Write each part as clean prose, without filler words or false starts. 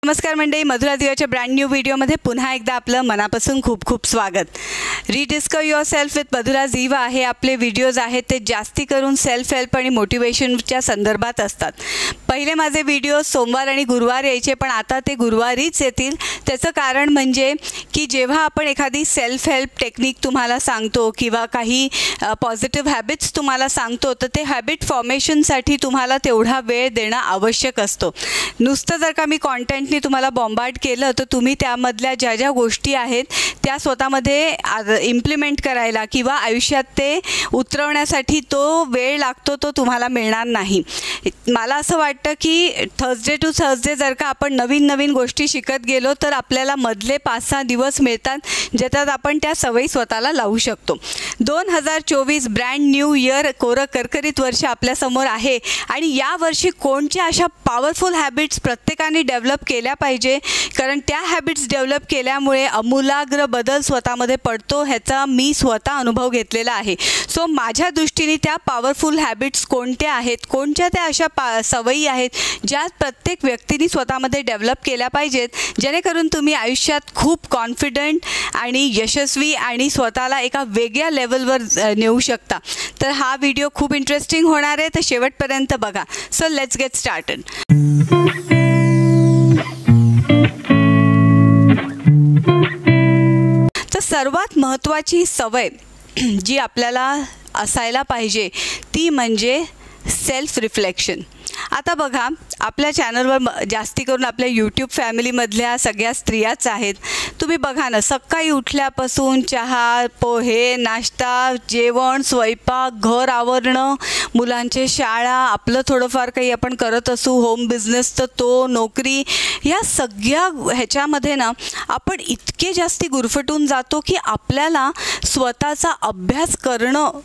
नमस्कार मंडळी, Madhura दिवाच्या brand new व्हिडिओमध्ये पुन्हा एकदा आपलं मनापासून खूप खूप स्वागत. Rediscover your self with Madhura दिवा हे आपले व्हिडिओज आहेत ते जास्ती करून सेल्फ हेल्प आणि मोटिवेशनच्या संदर्भात असतात. पहिले माझे व्हिडिओ सोमवार आणि गुरुवार यायचे, पण आता ते गुरुवारीच येतील. त्याचं कारण म्हणजे की जेव्हा आपण एखादी सेल्फ हेल्प टेक्निक तुम्हाला सांगतो किंवा काही पॉझिटिव्ह हॅबिट्स तुम्हाला सांगतो, तर ते हॅबिट फॉर्मेशनसाठी तुम्हाला तेवढा वेळ देणं आवश्यक असतो. नुसतं जर का मी कॉन्टेंटनी तुम्हाला बॉम्बार्ड केलं तर तुम्ही त्यामधल्या ज्या ज्या गोष्टी आहेत त्या स्वतःमध्ये इम्प्लिमेंट करायला किंवा आयुष्यात ते उतरवण्यासाठी तो वेळ लागतो, तो तुम्हाला मिळणार नाही. मला असं वाटतं की थर्सडे टू थर्सडे जर का आपण नवीन नवीन गोष्टी शिकत गेलो तर आपल्याला मधले 5-6 दिवस मिळतात ज्याच्यात आपण त्या सवयी स्वतःला लावू शकतो. 2024 ब्रँड न्यू इयर, कोरं करकरीत वर्ष आपल्यासमोर आहे आणि या वर्षी कोणत्या अशा पॉवरफुल हॅबिट्स प्रत्येकाने डेव्हलप केल्या पाहिजे, कारण त्या हॅबिट्स डेव्हलप केल्यामुळे आमूलाग्र बदल स्वतःमध्ये पडतो. ह्याचा मी स्वतः अनुभव घेतलेला आहे. सो माझ्या दृष्टीने त्या पॉवरफुल हॅबिट्स कोणत्या आहेत, कोणत्या त्या अशा सवयी आहेत ज्या प्रत्येक व्यक्तीने स्वतःमध्ये डेव्हलप केल्या पाहिजेत, जेणेकरून तुम्ही आयुष्यात खूप कॉन्फिडंट आणि यशस्वी आणि स्वतःला एका वेगळ्या लेवलवर नेऊ शकता. तर हा व्हिडिओ खूप इंटरेस्टिंग होणार आहे, तर शेवटपर्यंत बघा. So let's get started. तर सर्वात महत्त्वाची सवय जी आपल्याला असायला पाहिजे ती म्हणजे सेल्फ रिफ्लेक्शन. आता बघा, आपल्या चॅनलवर जास्ती करून आपल्या यूट्यूब फॅमिलीमधल्या सगळ्या स्त्रियाच आहेत. तुम्ही बघा ना, सकाळी उठल्यापासून चहा, पोहे, नाश्ता, जेवण, स्वयंपाक, घर आवरणं, मुलांचे शाळा, आपलं थोडंफार काही आपण करत असू, होम बिझनेस तर तो, नोकरी, या सगळ्या ह्याच्यामध्ये ना आपण इतके जास्ती गुरफटून जातो की आपल्याला स्वतःचा अभ्यास करणं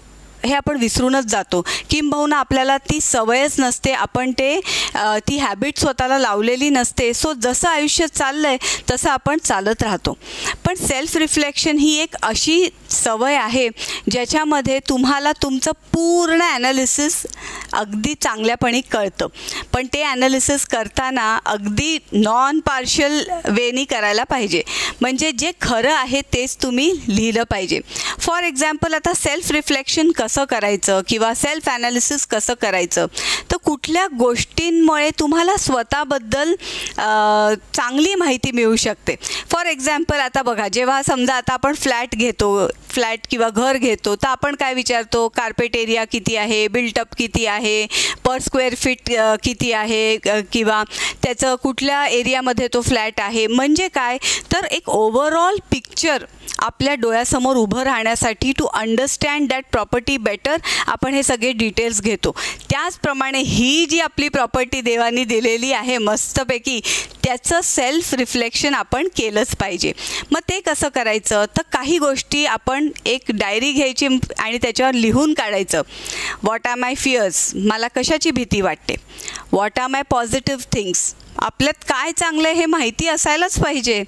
हे आपण विसरूनच जातो. किंबहुना आपल्याला ती सवयच नसते, आपण ती हॅबिट स्वतःला लावलेली नसते. सो जसं आयुष्य चाललं आहे तसं आपण चालत राहतो. पण सेल्फ रिफ्लेक्शन ही एक अशी सवय आहे ज्याच्यामध्ये तुम्हाला तुमचं पूर्ण ॲनालिसिस अगदी चांगल्यापणे कळतं. पण ते ॲनालिसिस करताना अगदी नॉन पार्शल वेनी करायला पाहिजे. म्हणजे जे खरं आहे तेच तुम्ही लिहिलं पाहिजे. फॉर एक्झाम्पल, आता सेल्फ रिफ्लेक्शन कसं करायचं किंवा सेल्फ ॲनालिसिस कसं करायचं, तर कुठल्या गोष्टींमुळे तुम्हाला स्वतःबद्दल चांगली माहिती मिळू शकते. फॉर एक्झाम्पल, आता बघा, जेव्हा समजा आता आपण फ्लॅट किंवा घर घेतो तर आपण काय विचारतो, कार्पेट एरिया किती आहे, बिल्टअप किती आहे, पर स्क्वेअर फीट किती आहे, किंवा त्याचं कुठल्या एरियामध्ये तो फ्लॅट आहे. म्हणजे काय, तर एक ओव्हरऑल पिक्चर आपल्या डोळ्यासमोर उभं राहण्यासाठी, to understand that property better, आपण हे सगळे डिटेल्स घेतो. त्याचप्रमाणे ही जी आपली प्रॉपर्टी देवानी दिलेली आहे मस्तपैकी, त्याचं सेल्फ रिफ्लेक्शन आपण केलंच पाहिजे. मग ते कसं करायचं, तर काही गोष्टी आपण एक डायरी घ्यायची आणि त्याच्यावर लिहून काढायचं. व्हॉट आर माय फिअर्स, मला कशाची भीती वाटते. What are my positive things, आपल्यात काय चांगलं आहे हे माहिती असायलाच पाहिजे.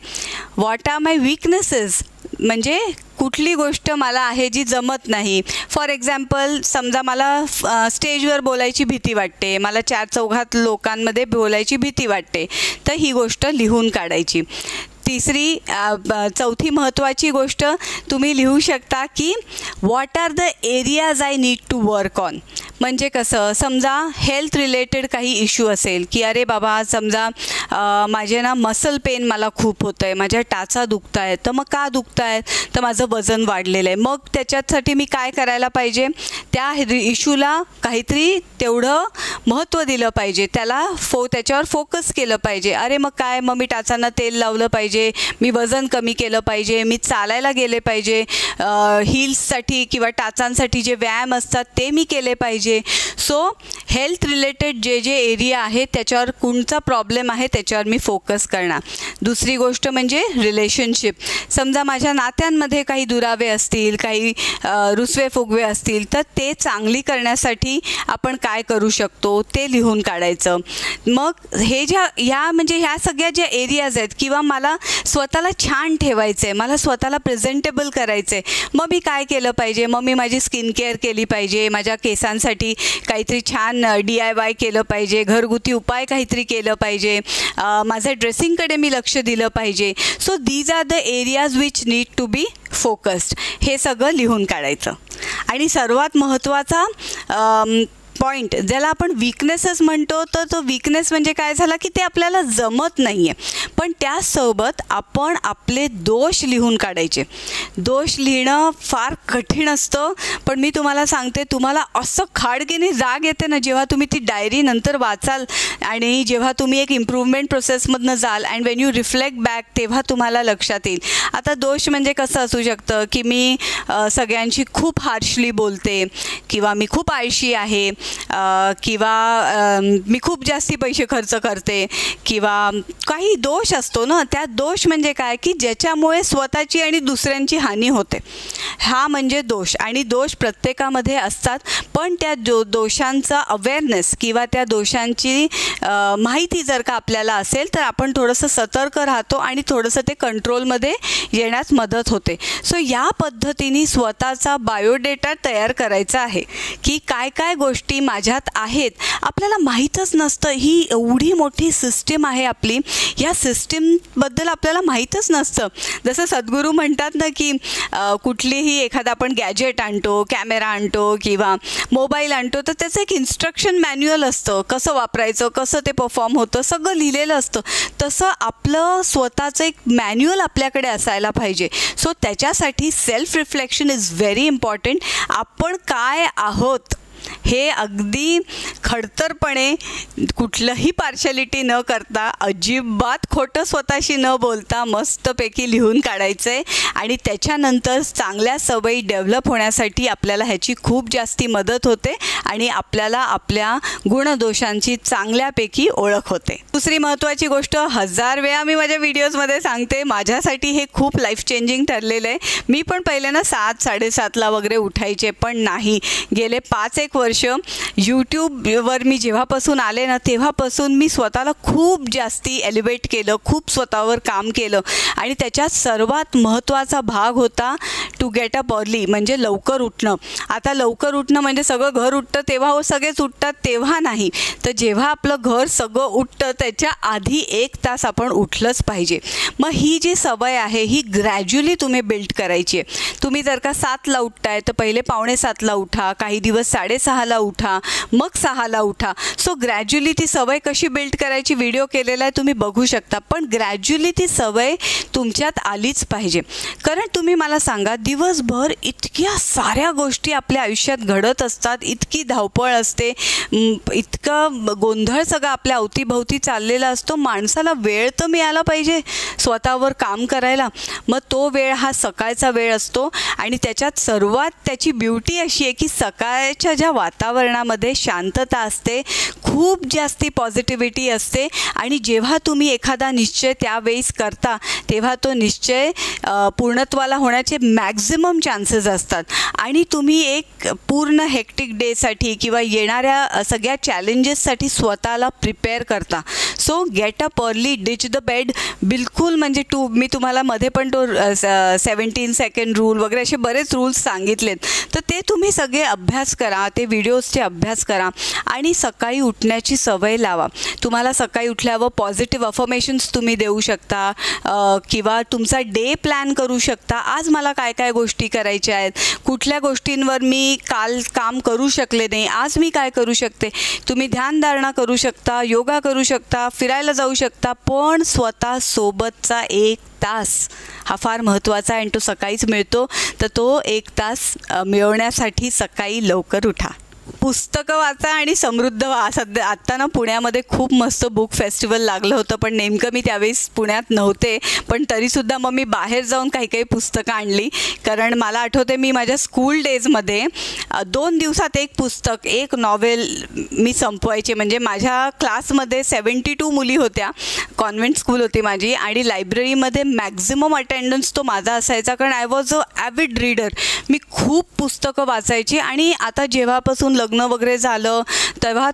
व्हॉट आर माय वीकनेसेस, म्हणजे कुठली गोष्ट मला आहे जी जमत नाही. फॉर एक्झाम्पल, समजा मला स्टेजवर बोलायची भीती वाटते, मला 4 लोकांमध्ये बोलायची भीती वाटते, तर ही गोष्ट लिहून काढायची. चौथी महत्त्वाची गोष्ट तुम्ही लिहू शकता की what are the areas I need to work on. म्हणजे कसं, समजा हेल्थ रिलेटेड काही इश्यू असेल की अरे बाबा, समजा माझे ना मसल पेन मला खूप होतं आहे, माझ्या टाचा दुखत आहेत. तर मग का दुखत आहेत, तर माझं वजन वाढलेलं आहे. मग त्याच्यासाठी मी काय करायला पाहिजे, त्या इश्यूला काहीतरी तेवढं महत्त्व दिलं पाहिजे, त्याच्यावर फोकस केलं पाहिजे. अरे मग काय, मग मी टाचांना तेल लावलं पाहिजे, मी वजन कमी केलं पाहिजे, मी चालायला गेले पाहिजे, हिल्ससाठी किंवा टाचांसाठी जे व्यायाम असतात ते मी केले पाहिजे. सो हेल्थ रिलेटेड जे एरिया आहे त्याच्यावर कोणता प्रॉब्लेम आहे त्याच्यावर मी फोकस करणार. दुसरी गोष्ट म्हणजे रिलेशनशिप. समजा माझ्या नात्यांमध्ये काही दुरावे असतील, काही रुसवे फुगवे असतील, तर ते चांगली करण्यासाठी आपण काय करू शकतो ते लिहून काढायचं. मग हे ह्या सगळ्या ज्या एरियाज आहेत, किंवा मला स्वतःला छान ठेवायचं आहे, मला स्वतःला प्रेझेंटेबल करायचं आहे, मग मी काय केलं पाहिजे? मग मी माझी स्किन केअर केली पाहिजे, माझ्या केसांसाठी काहीतरी छान DIY केलं पाहिजे, घरगुती उपाय काहीतरी केलं पाहिजे, माझ्या ड्रेसिंगकडे मी लक्ष दिलं पाहिजे. So these are the areas which need to be focused. हे सगळं लिहून काढायचं. आणि सर्वात महत्त्वाचा पॉईंट ज्याला आपण वीकनेसेस म्हणतो, तर तो वीकनेस म्हणजे काय झाला की ते आपल्याला जमत नाही आहे, पण त्यासोबत आपण आपले दोष लिहून काढायचे. दोष लिहिणं फार कठीण असतं, पण मी तुम्हाला सांगते, तुम्हाला असं खाडकीने जाग येते ना जेव्हा तुम्ही ती डायरी नंतर वाचाल आणि जेव्हा तुम्ही एक इम्प्रूव्हमेंट प्रोसेसमधनं जाल and Wien you reflect back, तेव्हा तुम्हाला लक्षात येईल. आता दोष म्हणजे कसं असू शकतं की मी सगळ्यांशी खूप हार्शली बोलते, किंवा मी खूप आळशी आहे, किंवा मी खूप जास्ती पैसे खर्च करते, किंवा काही दोष असतो ना. त्या दोष म्हणजे काय की ज्याच्यामुळे स्वतःची आणि दुसऱ्यांची हानी होते, हा म्हणजे दोष. आणि दोष प्रत्येकामध्ये असतात, पण त्या दोषांचा अवेअरनेस किंवा त्या दोषांची माहिती जर का आपल्याला असेल तर आपण थोडंसं सतर्क राहतो आणि थोडंसं ते कंट्रोलमध्ये येण्यास मदत होते. सो या पद्धतीने स्वतःचा बायोडेटा तयार करायचा आहे की काय काय गोष्टी माझ्यात आहेत. आपल्याला माहीतच नसतं, ही एवढी मोठी सिस्टीम आहे आपली, या सिस्टीमबद्दल आपल्याला माहीतच नसतं. जसं सद्गुरू म्हणतात ना की कुठलीही एखादा आपण गॅजेट आणतो, कॅमेरा आणतो किंवा मोबाईल आणतो, तर त्याचं एक इन्स्ट्रक्शन मॅन्युअल असतं, कसं वापरायचं, कसं ते परफॉर्म होतं, सगळं लिहिलेलं असतं. तसं आपलं स्वतःचं एक मॅन्युअल आपल्याकडे असायला पाहिजे. सो त्याच्यासाठी self reflection is very important. आपण काय आहोत हे अगदी खडतरपणे, कुठलंही पार्शालिटी न करता, अजिबात खोटं स्वतःशी न बोलता मस्तपैकी लिहून काढायचं आहे. आणि त्याच्यानंतर चांगल्या सवयी डेव्हलप होण्यासाठी आपल्याला ह्याची खूप जास्ती मदत होते आणि आपल्याला आपल्या गुणदोषांची चांगल्यापैकी ओळख होते. दुसरी महत्त्वाची गोष्ट, 1000 वेळा मी माझ्या व्हिडिओजमध्ये सांगते, माझ्यासाठी हे खूप लाईफ चेंजिंग ठरलेलं आहे. मी पण पहिले ना 7-7:30ला वगैरे उठायचे, पण नाही, गेले 5-1 वर्ष यूट्यूबवर मी जेव्हापासून आले ना तेव्हापासून मी स्वतःला खूप जास्ती एलिव्हेट केलं, खूप स्वतःवर काम केलं. आणि त्याच्यात सर्वात महत्त्वाचा भाग होता टू गेट अप अर्ली, म्हणजे लवकर उठणं. आता लवकर उठणं म्हणजे सगळं घर उठतं तेव्हा सगळेच उठतात तेव्हा नाही, तर जेव्हा आपलं घर सगळं उठतं त्याच्या आधी 1 तास आपण उठलंच पाहिजे. मग ही जी सवय आहे ही ग्रॅज्युअली तुम्ही बिल्ड करायची आहे. तुम्ही जर का 7ला उठताय तर पहिले 5:45ला उठा, काही दिवस 6:30ला उठा, मग 6ला उठा. सो ग्रॅज्युअली ती सवय कशी बिल्ड करायची व्हिडिओ केलेला आहे, तुम्ही बघू शकता. पण ग्रॅज्युअली ती सवय तुमच्यात आलीच पाहिजे. कारण तुम्ही मला सांगा, दिवसभर इतक्या साऱ्या गोष्टी आपल्या आयुष्यात घडत असतात, इतकी धावपळ असते, इतकं गोंधळ सगळं आपल्या अवतीभोवती चाललेला असतो. माणसाला वेळ तर मिळाला पाहिजे स्वतःवर काम करायला. मग तो वेळ हा सकाळचा वेळ असतो. आणि त्याच्यात सर्वात त्याची ब्युटी अशी आहे की सकाळच्या ज्या वातावरणामध्ये शांतता असते, खूप जास्ती पॉझिटिव्हिटी असते. आणि जेव्हा तुम्ही एखादा निश्चय त्यावेळेस करता तेव्हा तो निश्चय पूर्णत्वाला होण्याचे मॅक्झिमम चान्सेस असतात. आणि तुम्ही एक पूर्ण हेक्टिक डेसाठी किंवा येणाऱ्या सगळ्या चॅलेंजेससाठी स्वतःला प्रिपेअर करता. So get up early, ditch the bed. बिलकुल म्हणजे मी तुम्हाला मध्ये पण तो 17 सेकंड रूल वगैरे असे बरेच रूल्स सांगितलेत, तर ते तुम्ही सगळे अभ्यास करा, ते व्हिडिओजचे अभ्यास करा आणि सकाळी उठण्याची सवय लावा. तुम्हाला सकाळी उठल्यावर पॉझिटिव्ह अफर्मेशन्स तुम्ही देऊ शकता, किंवा तुमचा डे प्लॅन करू शकता. आज मला काय काय गोष्टी करायच्या आहेत, कुठल्या गोष्टींवर मी काल काम करू शकले नाही, आज मी काय करू शकते. तुम्ही ध्यानधारणा करू शकता, योगा करू शकता, फिरायला जाऊ शकता, पण स्वतःसोबतचा 1 तास हा फार महत्त्वाचा आहे आणि तो सकाळीच मिळतो. तर तो 1 तास मिळवण्यासाठी सकाळी लवकर उठा. पुस्तकं वाचा आणि समृद्ध व्हा. सध्या आत्ता ना पुण्यामध्ये खूप मस्त बुक फेस्टिवल लागलं होतं, पण नेमकं मी त्यावेळेस पुण्यात नव्हते, पण तरीसुद्धा मग मी बाहेर जाऊन काही काही पुस्तकं आणली. कारण मला आठवते मी माझ्या स्कूल डेजमध्ये 2 दिवसात एक पुस्तक, एक नॉवेल मी संपवायचे. म्हणजे माझ्या क्लासमध्ये 72 मुली होत्या, कॉन्व्हेंट स्कूल होती माझी, आणि लायब्ररीमध्ये मॅक्झिमम अटेंडन्स तो माझा असायचा, कारण आय वॉज अ ॲविड रीडर. मी खूप पुस्तकं वाचायची. आणि आता जेव्हापासून लग्न लग्न वगैरे झालं तेव्हा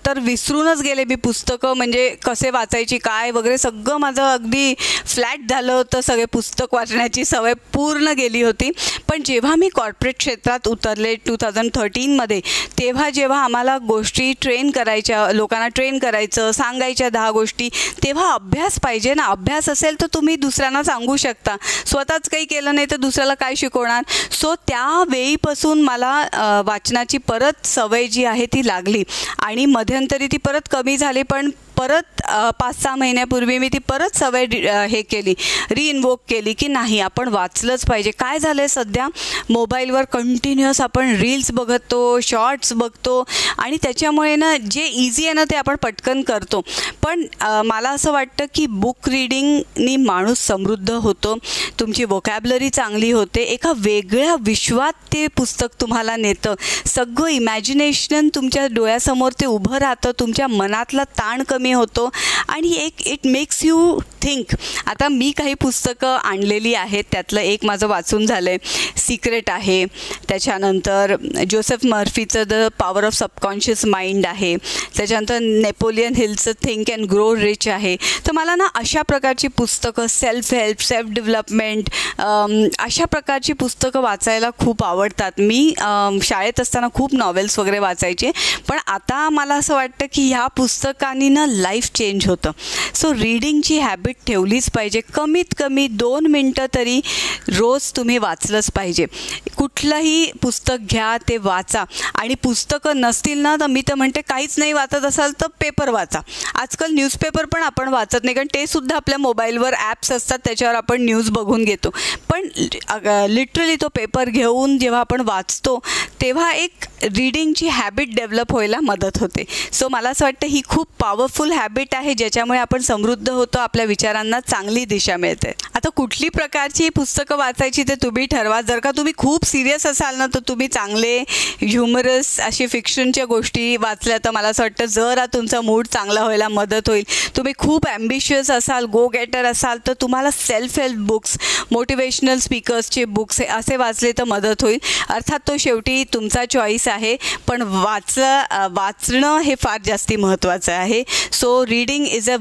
तर विसरूनच गेले मी पुस्तकं म्हणजे कसे वाचायची काय वगैरे सगळं माझं अगदी फ्लॅट झालं होतं. सगळे पुस्तक वाचण्याची सवय पूर्ण गेली होती. पण जेव्हा मी कॉर्पोरेट क्षेत्रात उतरले 2013मध्ये, तेव्हा जेव्हा आम्हाला गोष्टी ट्रेन करायच्या, लोकांना ट्रेन करायचं, सांगायच्या 10 गोष्टी, तेव्हा अभ्यास पाहिजे ना. अभ्यास असेल तर तुम्ही दुसऱ्यांना सांगू शकता. स्वतःच काही केलं नाही तर दुसऱ्याला काय शिकवणार. सो त्यावेळीपासून मला वाचनाची परत सवय जी आहे ती लागली आणि मध्यंतरी ती परत कमी झाली. पण परत 5-6 महिन्यापूर्वी मी ती परत सवय रिइन्वोक केली की नाही आपण वाचलंच पाहिजे. काय झालं आहे सध्या मोबाईलवर कंटिन्युअस आपण रील्स बघतो, शॉर्ट्स बघतो आणि त्याच्यामुळे ना जे इझी आहे ना ते आपण पटकन करतो. पण मला असं वाटतं की बुक रीडिंगनी माणूस समृद्ध होतो, तुमची वोकॅब्युलरी चांगली होते, एका वेगळ्या विश्वात ते पुस्तक तुम्हाला नेतं. सगळं इमॅजिनेशन तुमच्या डोळ्यासमोर ते उभं राहतं, तुमच्या मनातला ताण कमी होतो आणि इट मेक्स यू थिंक. आता मी काही पुस्तकं आणलेली आहेत, त्यातलं एक माझं वाचून झालं आहे, सिक्रेट आहे. त्याच्यानंतर जोसेफ मर्फीचं the power of subconscious mind आहे. त्याच्यानंतर नेपोलियन हिलचं थिंक अँड ग्रो रिच आहे. तर मला ना अशा प्रकारची पुस्तकं, सेल्फ हेल्प, सेल्फ डेव्हलपमेंट, अशा प्रकारची पुस्तकं वाचायला खूप आवडतात. मी शाळेत असताना खूप नॉवेल्स वगैरे वाचायचे, पण आता मला असं वाटतं की ह्या पुस्तकांनी ना लाईफ चेंज होतं. सो रीडिंगची हॅबिट ठेवलीच पाहिजे. कमीत कमी 2 मिनटं तरी रोज तुम्ही वाचलंच पाहिजे. कुठलंही पुस्तक घ्या, ते वाचा. आणि पुस्तकं नसतील ना तर मी तर म्हणते काहीच नाही वाचत असाल तर पेपर वाचा. आजकाल न्यूजपेपर पण आपण वाचत नाही, कारण ते सुद्धा आपल्या मोबाईलवर ॲप्स असतात, त्याच्यावर आपण न्यूज बघून घेतो. पण लिटरली तो पेपर घेऊन जेव्हा आपण वाचतो तेव्हा एक रीडिंगची हॅबिट डेव्हलप व्हायला मदत होते. सो मला असं वाटतं ही खूप पॉवरफुल हॅबिट आहे, ज्याच्यामुळे आपण समृद्ध होतो, आपल्या विचारांना चांगली दिशा मिळते. आता कुठली प्रकारची पुस्तकं वाचायची ते तुम्ही ठरवा. जर का तुम्ही खूप सिरियस असाल ना तर तुम्ही चांगले ह्युमरस अशी फिक्शनच्या गोष्टी वाचल्या तर मला असं वाटतं जरा तुमचा मूड चांगला व्हायला मदत होईल. तुम्ही खूप ॲम्बिशियस असाल, गो गेटर असाल तर तुम्हाला सेल्फ हेल्प बुक्स, मोटिवेशनल स्पीकर्सचे बुक्स असे वाचले तर मदत होईल. अर्थात तो शेवटी तुमचा चॉईस आहे, पण वाचणं हे फार जास्ती महत्त्वाचं आहे. So reading is a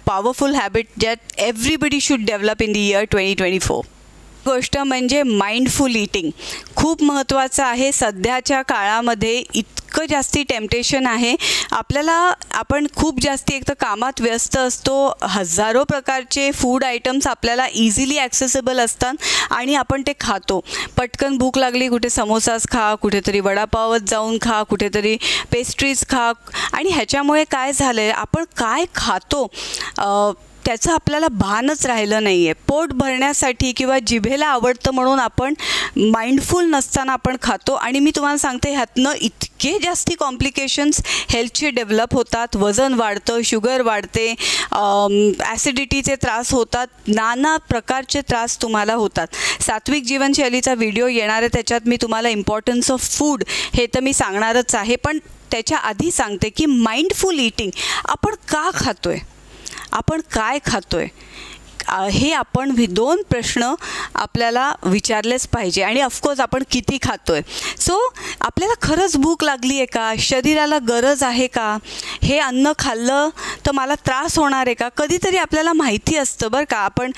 powerful habit that everybody should develop in the year 2024. गोष्ट म्हणजे माइंडफुल ईटिंग खूप महत्त्वाचं आहे. सध्याच्या काळामध्ये इतकं जास्ती टेम्पटेशन आहे आपल्याला, आपण खूप जास्ती एक तर कामात व्यस्त असतो, हजारो प्रकारचे फूड आयटम्स आपल्याला इझिली ॲक्सेसिबल असतात आणि आपण ते खातो. पटकन भूक लागली कुठे समोसाच खा, कुठेतरी वडापावच जाऊन खा, कुठेतरी पेस्ट्रीज खा. आणि ह्याच्यामुळे काय झालं आहे, आपण काय खातो त्याचं आपल्याला भानच राहिलं नाही आहे. पोट भरण्यासाठी किंवा जिभेला आवडतं म्हणून आपण माइंडफुल नसताना आपण खातो. आणि मी तुम्हाला सांगते ह्यातनं इतके जास्ती कॉम्प्लिकेशन्स हेल्थचे डेव्हलप होतात. वजन वाढतं, शुगर वाढते, ॲसिडिटीचे त्रास होतात, नाना प्रकारचे त्रास तुम्हाला होतात. सात्विक जीवनशैलीचा व्हिडिओ येणार आहे, त्याच्यात मी तुम्हाला इम्पॉर्टन्स ऑफ फूड हे तर मी सांगणारच आहे. पण त्याच्या आधी सांगते की माइंडफुल ईटिंग आपण का खातो आहे, आपण काय खातो आहे, हे आपण 2 प्रश्न आपल्याला विचारलेच पाहिजे. आणि ऑफकोर्स आपण किती खातो आहे. सो आपल्याला खरंच भूक लागली आहे का, शरीराला गरज आहे का, हे अन्न खाल्लं तर मला त्रास होणार आहे का. कधीतरी आपल्याला माहिती असतं बरं का. आपण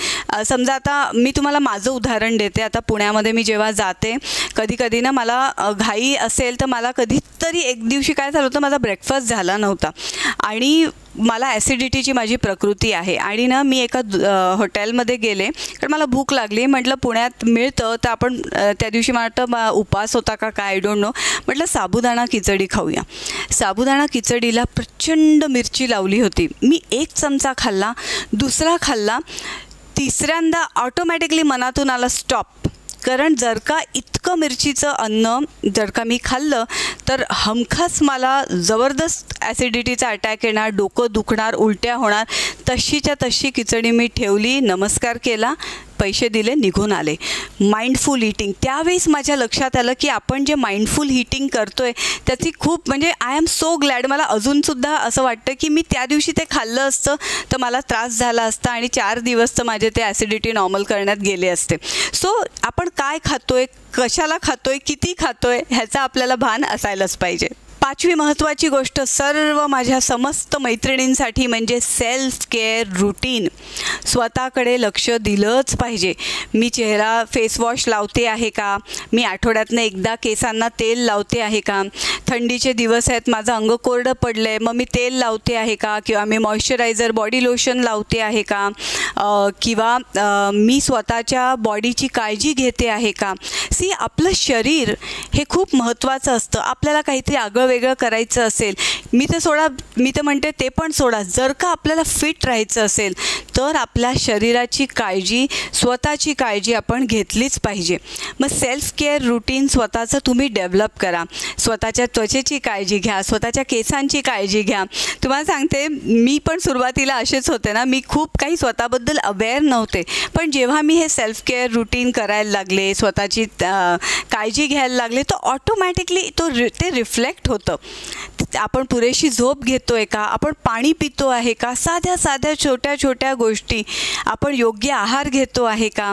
समजा आता मी तुम्हाला माझं उदाहरण देते. आता पुण्यामध्ये मी जेव्हा जाते कधी कधी ना मला घाई असेल तर मला कधीतरी एक दिवशी काय झालं होतं, माझा ब्रेकफास्ट झाला नव्हता आणि मला ॲसिडिटीची माझी प्रकृती आहे. आणि ना मी एका हॉटेलमध्ये गेले कारण मला भूक लागली. म्हटलं पुण्यात मिळतं तर आपण त्या दिवशी मला वाटतं उपवास होता का काय, आय डोंट नो. म्हटलं साबुदाणा खिचडी खाऊया. साबुदाणा खिचडीला प्रचंड मिरची लावली होती. मी 1 चमचा खाल्ला, दुसरा खाल्ला, तिसऱ्यांदा ऑटोमॅटिकली मनातून आला स्टॉप. कारण जर का इतकं मिरचीचं अन्न जर का मी खाल्लं तर हमखास मला जबरदस्त ॲसिडिटीचा अटॅक येणार, डोकं दुखणार, उलट्या होणार. तशीच्या तशी खिचडी मी ठेवली, नमस्कार केला, पैसे दिले, निघून आले. माइंडफुल ईटिंग, त्यावेळेस माझ्या लक्षात आलं की आपण जे माइंडफुल ईटिंग करतो आहे त्याची खूप म्हणजे आय एम सो ग्लॅड. मला अजूनसुद्धा असं वाटतं की मी त्या दिवशी ते खाल्लं असतं तर मला त्रास झाला असता आणि 4 दिवस तर माझे ते ॲसिडिटी नॉर्मल करण्यात गेले असते. सो आपण काय खातोय, कशाला खातोय, किती खातोय ह्याचा आपल्याला भान असायलाच पाहिजे. 5वी महत्त्वाची गोष्ट सर्व माझ्या समस्त मैत्रिणींसाठी म्हणजे सेल्फ केअर रूटीन. स्वतःकडे लक्ष दिलंच पाहिजे. मी चेहरा फेसवॉश लावते आहे का, मी आठवड्यातनं एकदा केसांना तेल लावते आहे का, थंडीचे दिवस आहेत माझं अंग कोरडं पडलं आहे मग मी तेल लावते आहे का, किंवा मी मॉइश्चरायझर बॉडी लोशन लावते आहे का, किंवा मी स्वतःच्या बॉडीची काळजी घेते आहे का. सी, आपलं शरीर हे खूप महत्त्वाचं असतं. आपल्याला काहीतरी आगळं वेगळं करायचं असेल, मी तर म्हणते ते पण सोडा. जर का आपल्याला फिट राहायचं असेल तर आपल्या शरीराची काळजी, स्वतःची काळजी आपण घेतलीच पाहिजे. मग सेल्फ केअर रूटीन स्वतःचं तुम्ही डेव्हलप करा. स्वतःच्या त्वचेची काळजी घ्या, स्वतःच्या केसांची काळजी घ्या. तुम्हाला सांगते, मी पण सुरुवातीला असेच होते ना, मी खूप काही स्वतःबद्दल अवेअर नव्हते. पण जेव्हा मी हे सेल्फ केअर रूटीन करायला लागले, स्वतःची काळजी घ्यायला लागले, तर ऑटोमॅटिकली ते रिफ्लेक्ट होतं. आपण पुरेशी झोप घेतो आहे का, आपण पाणी पितो आहे का, साध्या साध्या छोट्या छोट्या गोष्टी, आपण योग्य आहार घेतो आहे का.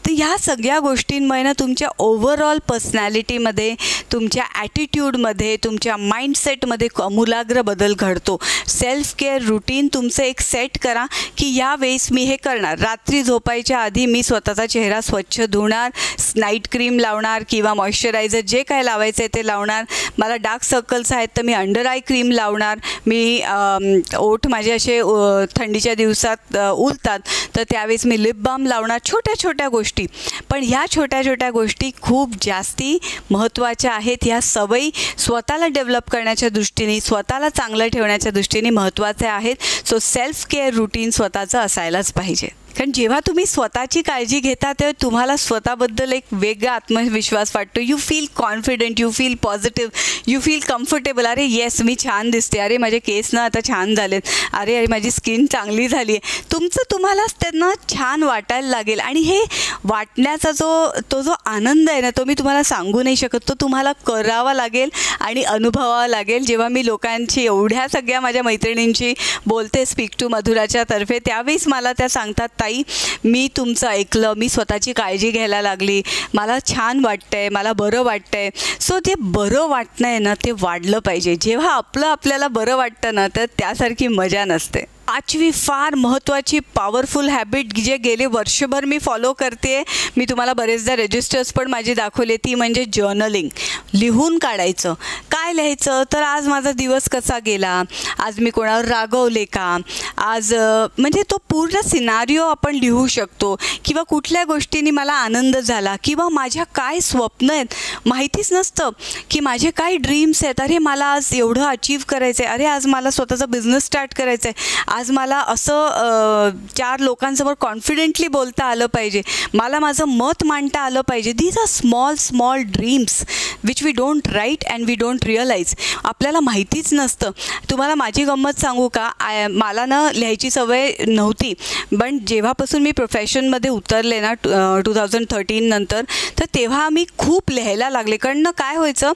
तर ह्या सगळ्या गोष्टींमुळे ना तुमच्या ओव्हरऑल पर्सनॅलिटीमध्ये, तुमच्या ॲटिट्यूडमध्ये, तुमच्या माइंडसेटमध्ये आमूलाग्र बदल घडतो. सेल्फ केअर रूटीन तुमचं एक सेट करा की यावेळेस मी हे करणार. रात्री झोपायच्या आधी मी स्वतःचा चेहरा स्वच्छ धुणार, नाईट क्रीम लावणार किंवा मॉइश्चरायझर जे काय लावायचं आहे ते लावणार. मला डार्क सर्कल्स आहेत तर मी अंडर आय क्रीम लावणार. मी ओठ माझे असे थंडीच्या दिवसात उलतात तर त्यावेळेस मी लिप बाम लावणार. छोट्या छोट्या गोष्टी, पण ह्या छोट्या छोट्या गोष्टी खूप जास्ती महत्त्वाच्या आहेत. ह्या सवयी स्वतःला डेव्हलप करण्याच्या दृष्टीने, स्वतःला चांगलं ठेवण्याच्या दृष्टीने महत्त्वाच्या आहेत. सो सेल्फ केअर रूटीन स्वतःचं असायलाच पाहिजे. कारण जेव्हा तुम्ही स्वतःची काळजी घेता तेव्हा तुम्हाला स्वतःबद्दल एक वेगळा आत्मविश्वास वाटतो. You feel confident, you feel positive, you feel comfortable. अरे येस, मी छान दिसते, अरे माझे केस ना आता छान झालेत, अरे माझी स्किन चांगली झाली आहे. तुमलाच त्यांना छान वाटायला लागेल. आणि हे वाटण्याचा जो आनंद आहे ना, तो मी तुम्हाला सांगू नाही शकत. तो तुम्हाला करावा लागेल आणि अनुभवावा लागेल. जेव्हा मी लोकांची, एवढ्या सगळ्या माझ्या मैत्रिणींची बोलते स्पीक टू मधुराच्या तर्फे, त्यावेळेस मला त्या सांगतात, ताई मी तुमचं ऐकलं, मी स्वतःची काळजी घ्यायला लागली, मला छान वाटतंय, मला बरं वाटतंय. सो ते बरं वाटणं आहे ना ते वाढलं पाहिजे. जेव्हा आपल्याला बरं वाटतं ना तर त्यासारखी मजा नसते. 5वी फार महत्त्वाची पॉवरफुल हॅबिट जे गेले वर्षभर मी फॉलो करते, मी तुम्हाला बरेचदा रजिस्टर्स पण माझी दाखवले, ती म्हणजे जर्नलिंग. लिहून काढायचं. काय लिहायचं तर आज माझा दिवस कसा गेला, आज मी कोणावर रागवले का, आज म्हणजे तो पूर्ण सिनारिओ आपण लिहू शकतो. किंवा कुठल्या गोष्टींनी मला आनंद झाला, किंवा माझ्या काय स्वप्न आहेत, माहितीच नसतं की माझे काय ड्रीम्स आहेत. अरे मला आज एवढं अचीव करायचं आहे, अरे आज मला स्वतःचा बिझनेस स्टार्ट करायचा आहे, आज मला असं 4 लोकांसमोर कॉन्फिडेंटली बोलता आलं पाहिजे, मला माझं मत मांडता आलं पाहिजे. These are small dreams which we don't write and we don't realise. आपल्याला माहितीच नसतं. तुम्हाला माझी गंमत सांगू का, मला ना लिहायची सवय नव्हती, पण जेव्हापासून मी प्रोफेशनमध्ये उतरले ना 2013 नंतर, तर तेव्हा मी खूप लिहायला लागले. कारण काय व्हायचं,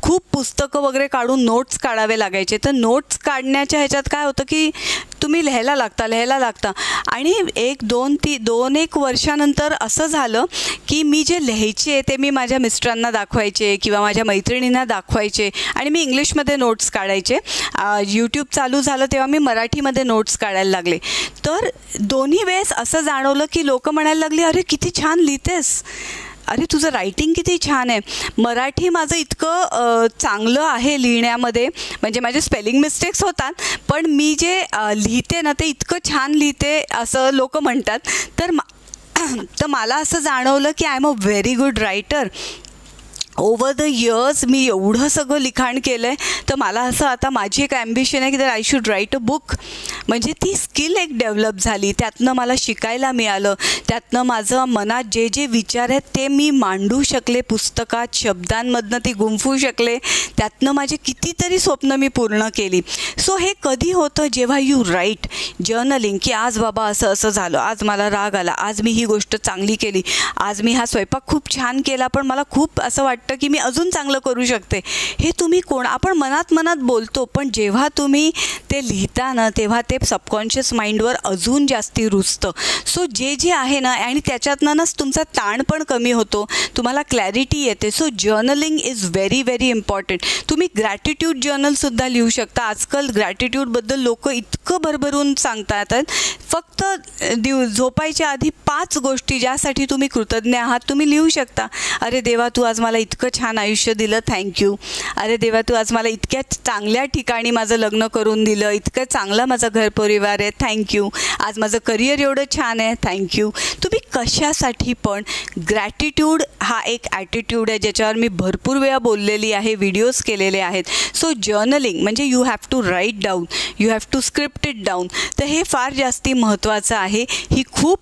खूप पुस्तकं वगैरे काढून नोट्स काढावे लागायचे. तर नोट्स काढण्याच्या ह्याच्यात काय होतं की तुम्ही लिहायला लागता आणि 1-2 वर्षानंतर असं झालं की मी जे लिहायचे ते मी माझ्या मिस्टरांना दाखवायचे किंवा माझ्या मैत्रिणींना दाखवायचे आणि मी इंग्लिशमध्ये नोट्स काढायचे. यूट्यूब चालू झालं तेव्हा मी मराठीमध्ये नोट्स काढायला लागले. तर दोन्ही वेळेस असं जाणवलं की लोक म्हणायला लागली, अरे किती छान लिहितेस, अरे तुझं रायटिंग किती छान आहे. मराठी माझं इतकं चांगलं आहे लिहिण्यामध्ये, म्हणजे माझे स्पेलिंग मिस्टेक्स होतात पण मी जे लिहिते ना ते इतकं छान लिहिते असं लोक म्हणतात. तर मला असं जाणवलं की I am a very good writer. Over the years मी एवढं सगळं लिखाण केलं आहे, तर मला असं आता माझी एक ॲम्बिशन आहे की तर I should right a book. म्हणजे ती स्किल एक डेव्हलप झाली, त्यातनं मला शिकायला मिळालं, त्यातनं माझं मनात जे जे विचार आहेत ते मी मांडू शकले पुस्तकात, शब्दांमधनं ती गुंफू शकले, त्यातनं माझे कितीतरी स्वप्न मी पूर्ण केली. सो हे कधी होतं, जेव्हा यू राईट जर्नलिंग, की आज बाबा असं असं झालं, आज मला राग आला, आज मी ही गोष्ट चांगली केली, आज मी हा स्वयंपाक खूप छान केला, पण मला खूप असं वाटतं की मी अजून चांगलं करू शकते. हे तुम्ही आपण मनात बोलतो, पण जेव्हा तुम्ही ते लिहिता ना, तेव्हा ते सबकॉन्शियस माइंडवर अजून जास्ती रुजतं. सो जे आहे ना, आणि त्याच्यातनंच तुमचा ताण पण कमी होतो, तुम्हाला क्लॅरिटी येते. So journaling is very very important. तुम्ही ग्रॅटिट्यूड जर्नलसुद्धा लिहू शकता. आजकाल ग्रॅटिट्यूडबद्दल लोक इतकं भरभरून सांगतात. फक्त झोपायच्या आधी 5 गोष्टी ज्यासाठी तुम्ही कृतज्ञ आहात तुम्ही लिहू शकता. अरे देवा, तू आज मला इतकं छान आयुष्य दिलं, थँक्यू. अरे देवा, तू आज मला इतक्या चांगल्या ठिकाणी माझं लग्न करून दिलं, इतकं चांगलं माझं घरपरिवार आहे, थँक्यू. आज माझं करिअर एवढं छान आहे, थँक्यू. तुम्ही कशासाठी पण ग्रॅटिट्यूड हा एक ॲटिट्यूड आहे, ज्याच्यावर मी भरपूर वेळा बोललेली आहे, व्हिडिओज केलेले आहेत. सो जर्नलिंग म्हणजे you have to write down, you have to script it down. तर हे फार जास्ती महत्त्वाचं आहे. ही खूप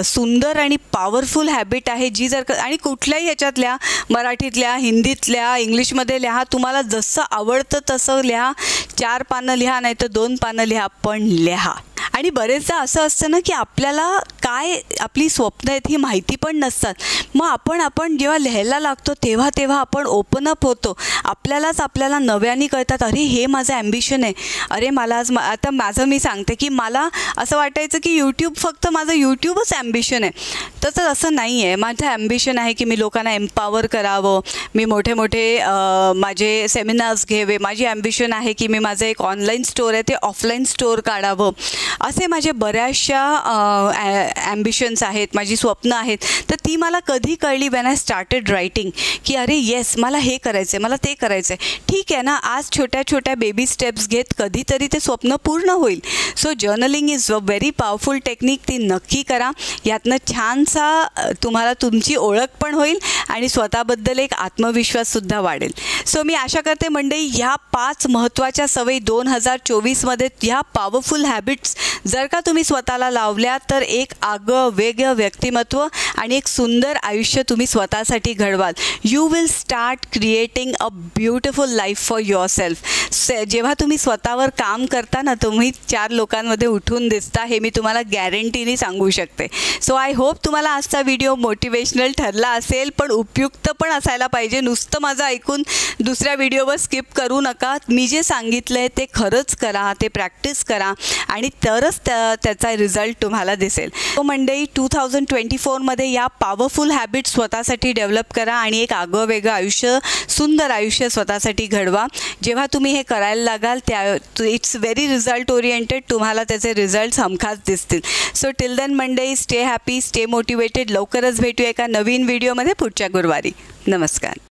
सुंदर आणि पॉवरफुल हॅबिट आहे, जी जर आणि कुठल्याही ह्याच्यातल्या, मराठीतल्या, हिंदीतल्या, इंग्लिशमध्ये लिहा, तुम्हाला जसं आवडतं तसं लिहा. 4 पानं लिहा, नाही तर 2 पानं लिहा, पण लिहा. आणि बरेचदा असं असतं ना की आपल्याला काय आपली स्वप्न आहेत ही माहिती पण नसतात. मग आपण जेव्हा लिहायला लागतो तेव्हा आपण ओपन अप होतो. आपल्याला नव्याने कळतात, अरे हे माझं ॲम्बिशन आहे. अरे मला आज आता माझं मी सांगते की मला असं वाटायचं की यूट्यूब फक्त माझं यूट्यूबच ॲम्बिशन आहे. तसं असं नाही आहे. माझं ॲम्बिशन आहे की मी लोकांना एम्पावर करावं, मी मोठे माझे सेमिनार्स घ्यावे. माझी ॲम्बिशन आहे की मी माझं एक ऑनलाईन स्टोअर आहे ते ऑफलाईन स्टोअर काढावं. असे माझे बऱ्याचशा ॲम्बिशन्स आहेत, माझी स्वप्न आहेत. तर ती मला कधी कळली व्हेन आय स्टार्टेड रायटिंग, की अरे येस, मला हे करायचं आहे, मला ते करायचं आहे. ठीक आहे ना, आज छोट्या बेबी स्टेप्स घेत कधीतरी ते स्वप्न पूर्ण होईल. So journaling is a very powerful technique. ती नक्की करा. यातनं छानसा तुम्हाला तुमची ओळख पण होईल आणि स्वतःबद्दल एक आत्मविश्वाससुद्धा वाढेल. सो मी आशा करते मंडळी, ह्या 5 महत्त्वाच्या सवयी 2024मध्ये, ह्या पॉवरफुल हॅबिट्स जर का तुम्ही स्वतःला लावल्या तर एक वेगळं व्यक्तिमत्व आणि एक सुंदर आयुष्य तुम्ही स्वतःसाठी घडवाल. You will start creating a beautiful life for yourself. जेव्हा तुम्ही स्वतःवर काम करता ना, तुम्ही 4 लोकांमध्ये उठून दिसता, हे मी तुम्हाला गॅरंटीने सांगू शकते. सो आय होप तुम्हाला आजचा व्हिडिओ मोटिवेशनल ठरला असेल, पण उपयुक्त पण असायला पाहिजे. नुसतं माझं ऐकून दुसऱ्या व्हिडिओवर स्किप करू नका. मी जे सांगितलं आहे ते खरंच करा, ते प्रॅक्टिस करा आणि तरच त्याचा रिझल्ट तुम्हाला दिसेल. तो मंडळी 2024मध्ये या पॉवरफुल हॅबिट्स स्वतःसाठी डेव्हलप करा आणि एक वेगळं आयुष्य, सुंदर आयुष्य स्वतःसाठी घडवा. जेव्हा तुम्ही हे करायला लागाल इट्स व्हेरी रिझल्ट ओरिएंटेड, तुम्हाला त्याचे रिझल्ट्स हमखास दिसतील. सो टिल देन मंडळी, स्टे हॅपी, स्टे मोटिवेटेड. लवकरच भेटूया एका नवीन व्हिडिओमध्ये पुढच्या गुरुवारी. नमस्कार.